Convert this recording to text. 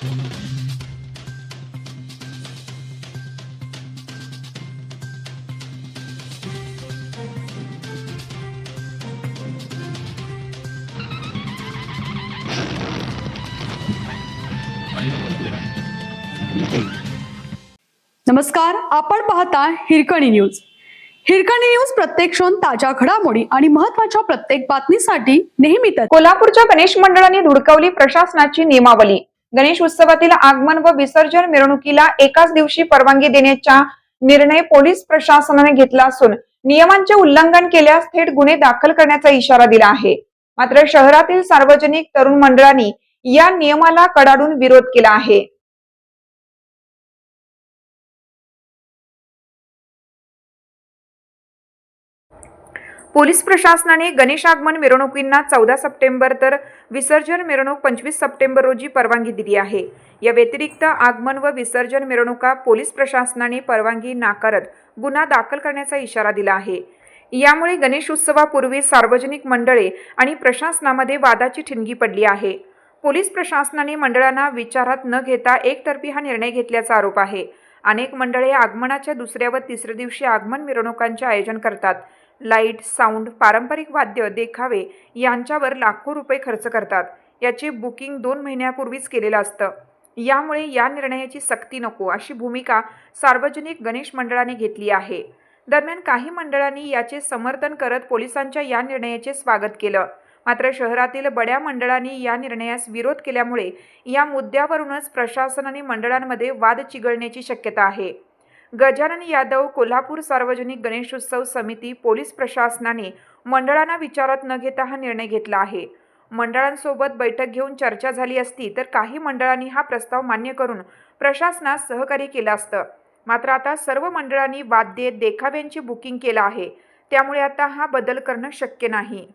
नमस्कार, आपण पाहता हिरकणी न्यूज. हिरकणी न्यूज प्रत्येक क्षण ताज्या घडामोडी आणि महत्त्वाच्या प्रत्येक बातमीसाठी नेहमीच. कोल्हापूरच्या गणेश मंडळाने धुडकावली प्रशासनाची नियमावली. गणेश उत्सवातील आगमन व विसर्जन मिरवणुकीला एकाच दिवशी परवानगी देण्याचा निर्णय पोलीस प्रशासनाने घेतला असून नियमांचे उल्लंघन केल्यास थेट गुन्हे दाखल करण्याचा इशारा दिला आहे. मात्र शहरातील सार्वजनिक तरुण मंडळांनी या नियमाला कडाडून विरोध केला आहे. पोलीस प्रशासनाने गणेश आगमन मिरवणुकींना 14 सप्टेंबर तर विसर्जन मिरवणूक 25 सप्टेंबर रोजी परवानगी दिली आहे. या व्यतिरिक्त आगमन व विसर्जन मिरवणुका पोलीस प्रशासनाने परवानगी नाकारत गुन्हा दाखल करण्याचा इशारा दिला आहे. यामुळे गणेश उत्सवापूर्वी सार्वजनिक मंडळे आणि प्रशासनामध्ये वादाची ठिणगी पडली आहे. पोलीस प्रशासनाने मंडळांना विचारात न घेता एकतर्फी हा निर्णय घेतल्याचा आरोप आहे. अनेक मंडळे आगमनाच्या दुसऱ्या व तिसऱ्या दिवशी आगमन मिरवणुकांचे आयोजन करतात. लाईट, साऊंड, पारंपरिक वाद्य, देखावे यांच्यावर लाखो रुपये खर्च करतात. याचे बुकिंग 2 महिन्यापूर्वीच केलेलं असतं. यामुळे या निर्णयाची सक्ती नको अशी भूमिका सार्वजनिक गणेश मंडळाने घेतली आहे. दरम्यान काही मंडळांनी याचे समर्थन करत पोलिसांच्या या निर्णयाचे स्वागत केलं. मात्र शहरातील बड्या मंडळांनी या निर्णयास विरोध केल्यामुळे या मुद्द्यावरूनच प्रशासन आणि मंडळांमध्ये वाद चिघळण्याची शक्यता आहे. गजानन यादव, कोल्हापूर सार्वजनिक गणेशोत्सव समिती, पोलीस प्रशासनाने मंडळांना विचारात न घेता हा निर्णय घेतला आहे. मंडळांसोबत बैठक घेऊन चर्चा झाली असती तर काही मंडळांनी हा प्रस्ताव मान्य करून प्रशासनास सहकार्य केलं असतं. मात्र आता सर्व मंडळांनी वाद्ये, देखाव्यांची बुकिंग केलं आहे. त्यामुळे आता हा बदल करणं शक्य नाही.